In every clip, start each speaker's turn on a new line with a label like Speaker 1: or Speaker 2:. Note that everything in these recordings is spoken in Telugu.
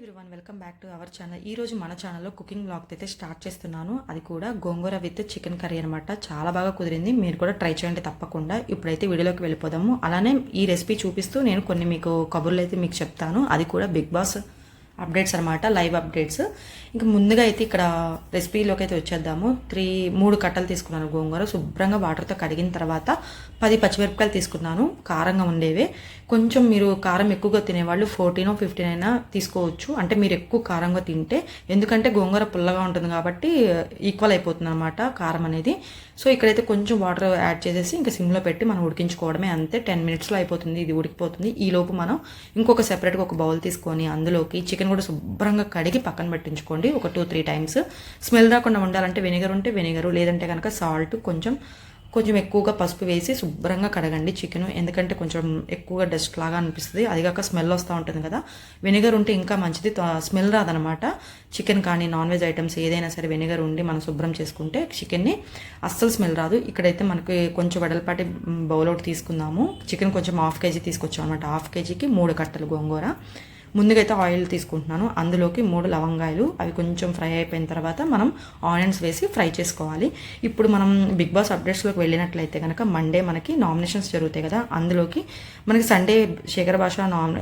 Speaker 1: Everyone, welcome back to our channel. ఈ రోజు మన ఛానల్లో కుకింగ్ బ్లాగ్ అయితే స్టార్ట్ చేస్తున్నాను. అది కూడా గోంగూర విత్ చికెన్ కర్రీ అనమాట. చాలా బాగా కుదిరింది, మీరు కూడా ట్రై చేయండి తప్పకుండా. ఇప్పుడైతే వీడియోలోకి వెళ్ళిపోదాము. అలానే ఈ రెసిపీ చూపిస్తూ నేను కొన్ని మీకు కబుర్లు అయితే మీకు చెప్తాను. అది కూడా బిగ్ బాస్ అప్డేట్స్ అనమాట, లైవ్ అప్డేట్స్. ఇంకా ముందుగా అయితే ఇక్కడ రెసిపీలోకి అయితే వచ్చేద్దాము. మూడు కట్టలు తీసుకున్నాను గోంగూర. శుభ్రంగా వాటర్తో కడిగిన తర్వాత 10 పచ్చిమిరపకాయలు తీసుకున్నాను, కారంగా ఉండేవే. కొంచెం మీరు కారం ఎక్కువగా తినేవాళ్ళు 14 or 15 అయినా తీసుకోవచ్చు, అంటే మీరు ఎక్కువ కారంగా తింటే. ఎందుకంటే గోంగూర పుల్లగా ఉంటుంది కాబట్టి ఈక్వల్ అయిపోతుంది అనమాట కారం అనేది. సో ఇక్కడైతే కొంచెం వాటర్ యాడ్ చేసేసి ఇంకా సిమ్లో పెట్టి మనం ఉడికించుకోవడమే, అంతే. 10 minutesలో అయిపోతుంది, ఇది ఉడికిపోతుంది. ఈలోపు మనం ఇంకొక సెపరేట్గా ఒక బౌల్ తీసుకొని అందులోకి చికెన్ కూడా శుభ్రంగా కడిగి పక్కన పెట్టించుకోండి ఒక 2-3 times. స్మెల్ రాకుండా ఉండాలంటే వెనిగర్ ఉంటే వెనిగరు, లేదంటే కనుక సాల్ట్, కొంచెం ఎక్కువగా పసుపు వేసి శుభ్రంగా కడగండి చికెన్. ఎందుకంటే కొంచెం ఎక్కువగా డస్ట్ లాగా అనిపిస్తుంది, అదిగాక స్మెల్ వస్తూ ఉంటుంది కదా. వెనిగర్ ఉంటే ఇంకా మంచిది, స్మెల్ రాదనమాట. చికెన్ కానీ నాన్ వెజ్ ఐటమ్స్ ఏదైనా సరే వెనిగర్ ఉండి మనం శుభ్రం చేసుకుంటే చికెన్ని అస్సలు స్మెల్ రాదు. ఇక్కడైతే మనకి కొంచెం వెడల్పాటి బౌల్ ఒకటి తీసుకుందాము. చికెన్ కొంచెం 1/2 kg తీసుకొచ్చాం అనమాట. 1/2 kgకి 3 కట్టలు గోంగూర. ముందుగా అయితే ఆయిల్ తీసుకుంటున్నాను, అందులోకి 3 లవంగాయలు, అవి కొంచెం ఫ్రై అయిపోయిన తర్వాత మనం ఆనియన్స్ వేసి ఫ్రై చేసుకోవాలి. ఇప్పుడు మనం బిగ్ బాస్ అప్డేట్స్లోకి వెళ్ళినట్లయితే కనుక మండే మనకి నామినేషన్స్ జరుగుతాయి కదా. అందులోకి మనకి సండే శేఖర్ భాష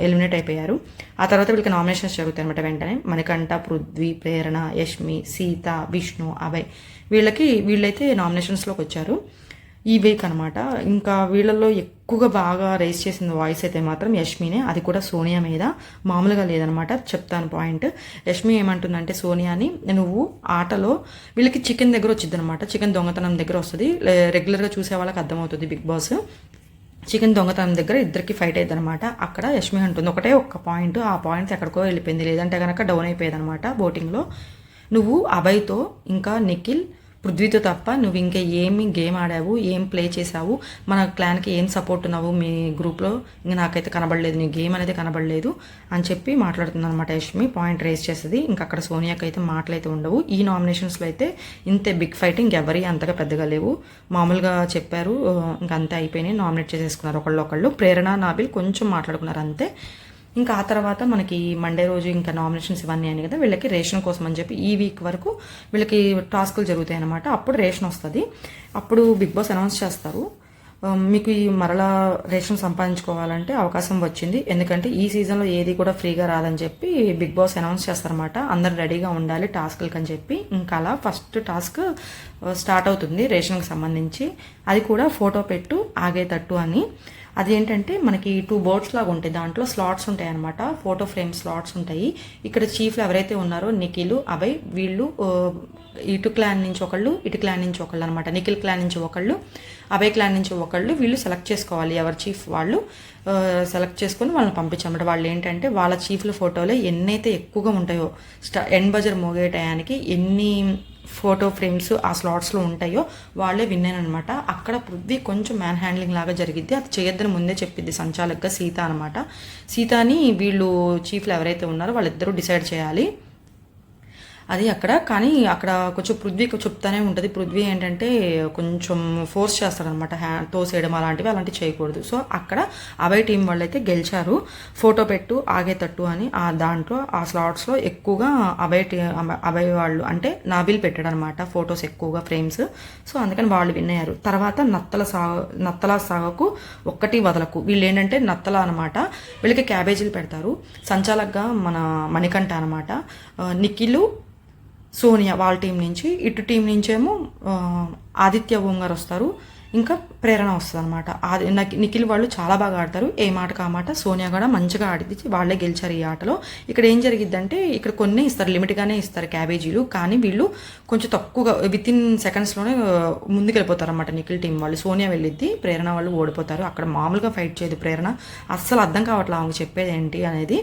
Speaker 1: ఎలిమినేట్ అయిపోయారు. ఆ తర్వాత వీళ్ళకి నామినేషన్స్ జరుగుతాయి అనమాట వెంటనే. మణికంఠ, పృథ్వీ, ప్రేరణ, యష్మి, సీత, విష్ణు, అభయ్ వీళ్ళైతే నామినేషన్స్లోకి వచ్చారు ఈ వీక్ అనమాట. ఇంకా వీళ్ళల్లో ఎక్కువగా బాగా రేస్ చేసిన వాయిస్ అయితే మాత్రం యష్మినే, అది కూడా సోనియా మీద. మామూలుగా లేదనమాట. చెప్తాను పాయింట్. యష్మి ఏమంటుందంటే సోనియాని, నువ్వు ఆటలో వీళ్ళకి చికెన్ దగ్గర వచ్చింది అనమాట. చికెన్ దొంగతనం దగ్గర వస్తుంది, రెగ్యులర్గా చూసే వాళ్ళకి అర్థమవుతుంది బిగ్ బాస్. చికెన్ దొంగతనం దగ్గర ఇద్దరికి ఫైట్ అయ్యింది అనమాట. అక్కడ యష్మి అంటుంది ఒక్క పాయింట్, ఆ పాయింట్ ఎక్కడికో వెళ్ళిపోయింది, లేదంటే కనుక డౌన్ అయిపోయేది అనమాట బోటింగ్లో. నువ్వు అభయ్తో ఇంకా నిఖిల్, పృథ్వీతో తప్ప నువ్వు ఇంకా ఏమి గేమ్ ఆడావు, ఏం ప్లే చేసావు, మన క్లాన్కి ఏం సపోర్ట్ ఉన్నావు మీ గ్రూప్లో, ఇంకా నాకైతే కనబడలేదు, నీ గేమ్ అనేది కనబడలేదు అని చెప్పి మాట్లాడుతుంది అనమాట యష్మి. పాయింట్ రేస్ చేస్తుంది. ఇంకా అక్కడ సోనియాకి అయితే మాటలైతే ఉండవు. ఈ నామినేషన్స్లో అయితే ఇంతే బిగ్ ఫైట్ ఇంకెవరి అంతగా పెద్దగా లేవు, మామూలుగా చెప్పారు, ఇంకా అంతే అయిపోయినాయి, నామినేట్ చేసేసుకున్నారు ఒకళ్ళు. ప్రేరణ, నాబిల్ కొంచెం మాట్లాడుకున్నారు అంతే. ఇంకా ఆ తర్వాత మనకి మండే రోజు ఇంకా నామినేషన్స్ ఇవన్నీ అయినాయి కదా. వీళ్ళకి రేషన్ కోసం అని చెప్పి ఈ వీక్ వరకు వీళ్ళకి టాస్కులు జరుగుతాయి అనమాట. అప్పుడు రేషన్ వస్తుంది, అప్పుడు బిగ్ బాస్ అనౌన్స్ చేస్తారు. మీకు ఈ మరలా రేషన్ సంపాదించుకోవాలంటే అవకాశం వచ్చింది, ఎందుకంటే ఈ సీజన్లో ఏది కూడా ఫ్రీగా రాదని చెప్పి బిగ్ బాస్ అనౌన్స్ చేస్తారనమాట. అందరు రెడీగా ఉండాలి టాస్కులకి అని చెప్పి. ఇంకా అలా ఫస్ట్ టాస్క్ స్టార్ట్ అవుతుంది రేషన్కి సంబంధించి. అది కూడా ఫోటో పెట్టు ఆగేటట్టు అని. అది ఏంటంటే మనకి 2 boards లాగా ఉంటాయి, దాంట్లో స్లాట్స్ ఉంటాయి అనమాట, ఫోటో ఫ్రేమ్ స్లాట్స్ ఉంటాయి. ఇక్కడ చీఫ్లు ఎవరైతే ఉన్నారో నిఖిల్, అభయ్, వీళ్ళు ఇటు క్లాన్ నుంచి ఒకళ్ళు, ఇటు క్లాన్ నుంచి ఒకళ్ళు అనమాట. నిఖిల్ క్లాన్ నుంచి ఒకళ్ళు, అభయ్ క్లాన్ నుంచి ఒకళ్ళు. వీళ్ళు సెలెక్ట్ చేసుకోవాలి, ఎవరి చీఫ్ వాళ్ళు సెలెక్ట్ చేసుకొని వాళ్ళని పంపించమాట. వాళ్ళు ఏంటంటే వాళ్ళ చీఫ్ల ఫోటోలో ఎన్నైతే ఎక్కువగా ఉంటాయో, ఎండ్ బజర్ మోగే టయానికి ఎన్ని ఫోటో ఫ్రేమ్స్ ఆ స్లాట్స్లో ఉంటాయో వాళ్ళే విన్నాను అనమాట. అక్కడ పృథ్వీ కొంచెం మ్యాన్ హ్యాండ్లింగ్ లాగా జరిగిద్ది, అది చేయొద్దని ముందే చెప్పింది సంచాలకుగా సీత అనమాట. సీతని వీళ్ళు చీఫ్లు ఎవరైతే ఉన్నారో వాళ్ళిద్దరూ డిసైడ్ చేయాలి అది అక్కడ. కానీ అక్కడ కొంచెం పృథ్వీకి చెప్తానే ఉంటుంది. పృథ్వీ ఏంటంటే కొంచెం ఫోర్స్ చేస్తారనమాట, తోసేయడం అలాంటివి చేయకూడదు. సో అక్కడ అభయ్ టీం వాళ్ళు అయితే గెలిచారు. ఫోటో పెట్టు ఆగేటట్టు అని దాంట్లో ఆ స్లాట్స్లో ఎక్కువగా అభయ్ వాళ్ళు అంటే నాబిల్ పెట్టాడు అనమాట ఫొటోస్ ఎక్కువగా ఫ్రేమ్స్. సో అందుకని వాళ్ళు విన్ అయ్యారు. తర్వాత నత్తల సాగకు ఒక్కటి వదలకు, వీళ్ళు ఏంటంటే నత్తల అనమాట. వీళ్ళకి క్యాబేజీలు పెడతారు. సంచాలకుగా మన మణికంఠ అనమాట. నిఖిల్, సోనియా వాళ్ళ టీం నుంచి, ఇటు టీం నుంచేమో ఆదిత్య ఓంగారు వస్తారు, ఇంకా ప్రేరణ వస్తుంది అనమాట. నిఖిల్ వాళ్ళు చాలా బాగా ఆడతారు, ఏ మాటకు ఆ మాట. సోనియా కూడా మంచిగా ఆడితే వాళ్ళే గెలిచారు ఈ ఆటలో. ఇక్కడ ఏం జరిగిద్దంటే ఇక్కడ కొన్ని ఇస్తారు, లిమిట్గానే ఇస్తారు క్యాబేజీలు, కానీ వీళ్ళు కొంచెం తక్కువగా వితిన్ సెకండ్స్లోనే ముందుకు వెళ్ళిపోతారు అనమాట నిఖిల్ టీం వాళ్ళు. సోనియా వెళ్ళిద్ది, ప్రేరణ వాళ్ళు ఓడిపోతారు. అక్కడ మామూలుగా ఫైట్ చేయదు ప్రేరణ, అస్సలు అర్థం కావట్లేదు ఆమెకు చెప్పేది ఏంటి అనేది.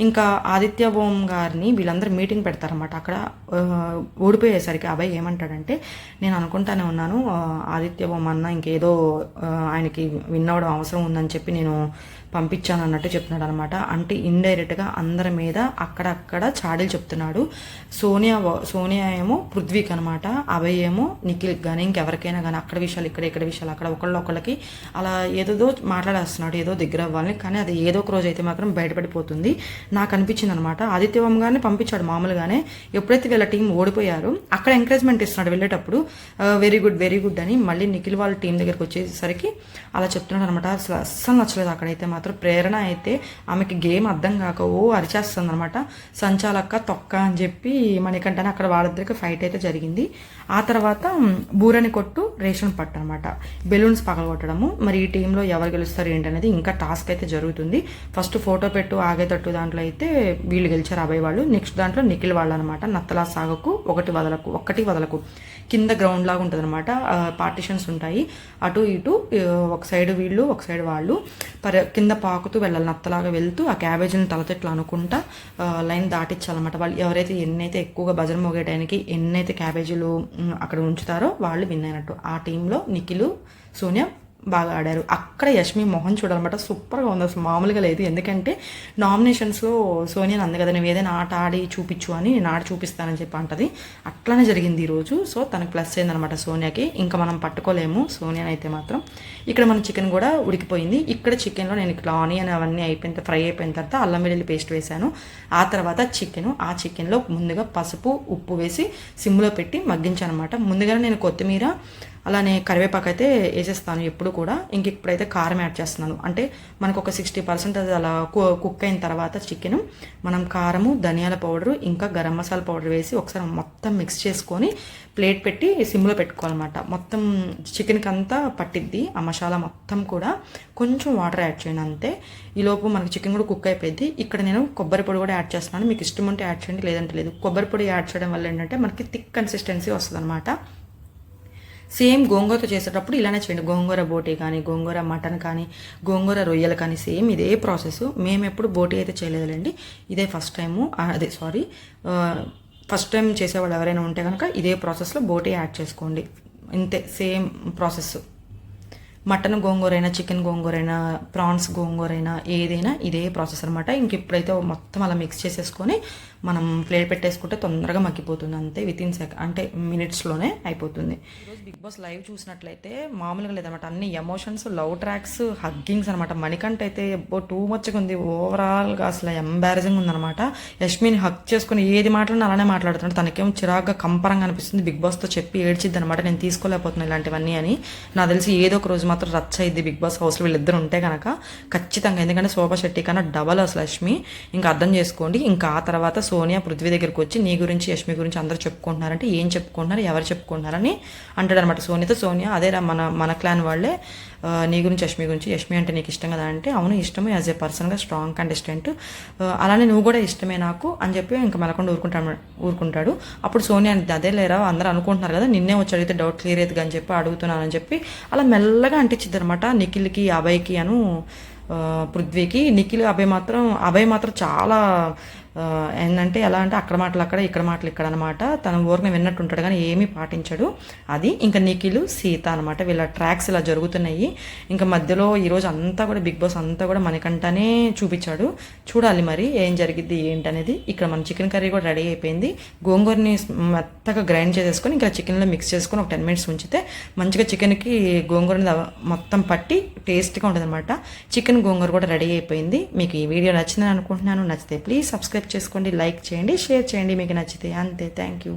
Speaker 1: ఇంకా ఆదిత్య ఓం గారిని వీళ్ళందరూ మీటింగ్ పెడతారన్నమాట. అక్కడ ఓడిపోయేసరికి అభయ్ ఏమంటాడంటే, నేను అనుకుంటానే ఉన్నాను ఆదిత్య ఓం అన్న ఇంకేదో ఆయనకి విన్ అవ్వడం అవసరం ఉందని చెప్పి నేను పంపించాను అన్నట్టు చెప్తున్నాడు అనమాట. అంటే ఇండైరెక్ట్గా అందరి మీద అక్కడక్కడ చాడీలు చెప్తున్నాడు. సోనియా ఏమో పృథ్వీకి అనమాట, అభయ్ ఏమో నిఖిల్కి కానీ ఇంకెవరికైనా కానీ అక్కడ విషయాలు ఇక్కడ విషయాలు అక్కడ ఒకళ్ళకి అలా ఏదో మాట్లాడేస్తున్నాడు, ఏదో దగ్గర అవ్వాలని. కానీ అది ఏదో ఒక రోజు అయితే మాత్రం బయటపడిపోతుంది. నాకు అనిపించింది అనమాట. ఆదిత్యవంగానే పంపించాడు మామూలుగానే. ఎప్పుడైతే వీళ్ళ టీం ఓడిపోయారు అక్కడ ఎంకరేజ్మెంట్ ఇస్తున్నాడు వెళ్ళేటప్పుడు, వెరీ గుడ్ అని. మళ్ళీ నిఖిల్ వాళ్ళ టీం దగ్గరికి వచ్చేసరికి అలా చెప్తున్నాడు అనమాట. అస్సలు నచ్చలేదు అక్కడైతే మాత్రం. ప్రేరణ అయితే ఆమెకి గేమ్ అర్థం కాక అరిచేస్తుంది అనమాట. సంచాలక్క తొక్క అని చెప్పి మణికంఠని అక్కడ వాళ్ళిద్దరికి ఫైట్ అయితే జరిగింది. ఆ తర్వాత బూరని కొట్టు రేషన్ పట్టు అనమాట, బెలూన్స్ పగలగొట్టడము. మరి ఈ టీంలో ఎవరు గెలుస్తారు ఏంటనేది ఇంకా టాస్క్ అయితే జరుగుతుంది. ఫస్ట్ ఫోటో పెట్టు ఆగేటట్టు దాంట్లో అయితే వీళ్ళు గెలిచారు అభయ్ వాళ్ళు. నెక్స్ట్ దాంట్లో నిఖిల్ వాళ్ళు అనమాట. నత్తలా సాగకు ఒకటి వదలకు కింద గ్రౌండ్ లాగా ఉంటుంది అనమాట. పార్టిషన్స్ ఉంటాయి, అటు ఇటు ఒక సైడ్ వీళ్ళు ఒక సైడ్ వాళ్ళు కింద పాకుతూ వెళ్ళాలి. నత్తలాగా వెళ్తూ ఆ క్యాబేజీని తలతెట్లు అనుకుంటా లైన్ దాటించాలన్నమాట. వాళ్ళు ఎవరైతే ఎన్నైతే ఎక్కువగా భజన మోగేయడానికి ఎన్నైతే క్యాబేజీలు అక్కడ ఉంచుతారో వాళ్ళు విన్ అయినట్టు. ఆ టీంలో నిఖిల్, సోనియా బాగా ఆడారు. అక్కడ యష్మి మొహం చూడాలన్నమాట. సూపర్గా ఉంది, అసలు మామూలుగా లేదు. ఎందుకంటే నామినేషన్స్లో సోనియా అంది కదా, నువ్వు ఏదైనా ఆట ఆడి చూపించు అని, నేను ఆడి చూపిస్తానని చెప్పి అంటది. అట్లానే జరిగింది ఈరోజు. సో తనకు ప్లస్ అయిందనమాట సోనియాకి. ఇంకా మనం పట్టుకోలేము సోనియాని అయితే మాత్రం. ఇక్కడ మన చికెన్ కూడా ఉడికిపోయింది. ఇక్కడ చికెన్లో నేను ఇట్లా ఆనియన్ అవన్నీ ఫ్రై అయిపోయిన తర్వాత అల్లం వెల్లుల్లి పేస్ట్ వేసాను. ఆ తర్వాత ఆ చికెన్లో ముందుగా పసుపు ఉప్పు వేసి సిమ్లో పెట్టి మగ్గించాను అనమాట. ముందుగానే నేను కొత్తిమీర అలానే కరివేపాకు అయితే వేసేస్తాను ఎప్పుడు కూడా. ఇప్పుడైతే కారం యాడ్ చేస్తున్నాను. అంటే మనకు ఒక 60% అలా కుక్ అయిన తర్వాత చికెన్ మనం కారము, ధనియాల పౌడరు ఇంకా గరం మసాలా పౌడర్ వేసి ఒకసారి మొత్తం మిక్స్ చేసుకొని ప్లేట్ పెట్టి సిమ్లో పెట్టుకోవాలన్నమాట. మొత్తం చికెన్కి అంతా పట్టిద్ది ఆ మసాలా మొత్తం కూడా. కొంచెం వాటర్ యాడ్ చేయండి అంతే. ఈలోపు మనకి చికెన్ కూడా కుక్ అయిపోయింది. ఇక్కడ నేను కొబ్బరి పొడి కూడా యాడ్ చేస్తున్నాను. మీకు ఇష్టం ఉంటే యాడ్ చేయండి, లేదంటే లేదు. కొబ్బరి పొడి యాడ్ చేయడం వల్ల ఏంటంటే మనకి థిక్ కన్సిస్టెన్సీ వస్తుంది అనమాట. సేమ్ గోంగూరతో చేసేటప్పుడు ఇలానే చేయండి. గోంగూర బోటీ కానీ, గోంగూర మటన్ కానీ, గోంగూర రొయ్యలు కానీ సేమ్ ఇదే ప్రాసెస్. మేము ఎప్పుడు బోటీ అయితే చేయలేదులేండి, ఇదే ఫస్ట్ టైము. ఫస్ట్ టైం చేసేవాళ్ళు ఎవరైనా ఉంటే కనుక ఇదే ప్రాసెస్లో బోటీ యాడ్ చేసుకోండి. ఇంతే సేమ్ ప్రాసెస్. మటన్ గోంగూర అయినా, చికెన్ గోంగూర అయినా, ప్రాన్స్ గోంగూర అయినా ఏదైనా ఇదే ప్రాసెస్ అనమాట. ఇప్పుడైతే మొత్తం అలా మిక్స్ చేసేసుకొని మనం ప్లేట్ పెట్టేసుకుంటే తొందరగా మగ్గిపోతుంది అంతే. వితిన్ అంటే మినిట్స్లోనే అయిపోతుంది. ఈరోజు బిగ్ బాస్ లైవ్ చూసినట్లయితే మామూలుగా లేదనమాట. అన్ని ఎమోషన్స్, లవ్ ట్రాక్స్, హగ్గింగ్స్ అనమాట. మణికంఠ అయితే టూ మచ్గా ఉంది. ఓవరాల్గా అసలు ఎంబారసింగ్ ఉందనమాట. యష్మిని హగ్ చేసుకుని ఏది మాట్లాడినా అలానే మాట్లాడుతున్నాడు. తనకేమో చిరాగ్గా కంపరంగా అనిపిస్తుంది. బిగ్ బాస్తో చెప్పి ఏడ్చిద్ది అనమాట, నేను తీసుకోలేకపోతున్నాను ఇలాంటివన్నీ అని. నాకు తెలిసి ఏదో ఒక రోజు మాత్రం రచ్చ అయింది బిగ్ బాస్ హౌస్లో వీళ్ళిద్దరు ఉంటే కనుక ఖచ్చితంగా. ఎందుకంటే శోభా శెట్టి కన్నా డబల్ అసలు యష్మి. ఇంకా అర్థం చేసుకోండి. ఇంకా ఆ తర్వాత సోనియా పృథ్వీ దగ్గరికి వచ్చి నీ గురించి యష్మి గురించి అందరూ చెప్పుకుంటున్నారంటే ఏం చెప్పుకుంటున్నారు, ఎవరు చెప్పుకుంటున్నారని అంటాడు అనమాట. సోనియా అదేరా మన క్లాన్ వాళ్ళే నీ గురించి యష్మి అంటే నీకు ఇష్టం కదా అంటే, అవును ఇష్టమే, యాజ్ ఏ పర్సన్గా స్ట్రాంగ్ కంటెస్టెంట్, అలానే నువ్వు కూడా ఇష్టమే నాకు అని చెప్పి ఇంకా మెలకుండా ఊరుకుంటాడు. అప్పుడు సోనియా అదే లేరా అందరూ అనుకుంటున్నారు కదా, నిన్నే వచ్చి అడిగితే డౌట్ క్లియర్ అవుతుంది అని చెప్పి అడుగుతున్నానని చెప్పి అలా మెల్లగా అంటించిద్ది అనమాట. నిఖిల్కి, అభయ్కి పృథ్వీకి. నిఖిల్ అభయ్ మాత్రం చాలా ఏంటంటే ఎలా అంటే అక్కడ మాటలు అక్కడ, ఇక్కడ మాటలు ఇక్కడ అనమాట. తన ఊరిని విన్నట్టు ఉంటాడు కానీ ఏమీ పాటించడు. అది ఇంకా నిఖిల్, సీత అనమాట. వీళ్ళ ట్రాక్స్ ఇలా జరుగుతున్నాయి. ఇంకా మధ్యలో ఈరోజు అంతా కూడా బిగ్ బాస్ అంతా కూడా మనకంటానే చూపించాడు. చూడాలి మరి ఏం జరిగిద్ది ఏంటనేది. ఇక్కడ మన చికెన్ కర్రీ కూడా రెడీ అయిపోయింది. గోంగూరని మెత్తగా గ్రైండ్ చేసేసుకొని ఇంకా చికెన్లో మిక్స్ చేసుకొని ఒక 10 minutes ఉంచితే మంచిగా చికెన్కి గోంగూరని మొత్తం పట్టి టేస్ట్గా ఉంటుంది అనమాట. చికెన్ గోంగూర కూడా రెడీ అయిపోయింది. మీకు ఈ వీడియో నచ్చిందని అనుకుంటున్నాను. నచ్చితే ప్లీజ్ సబ్స్క్రైబ్ చేసుకోండి, లైక్ చేయండి, షేర్ చేయండి మీకు నచ్చితే. అంతే, థ్యాంక్ యూ.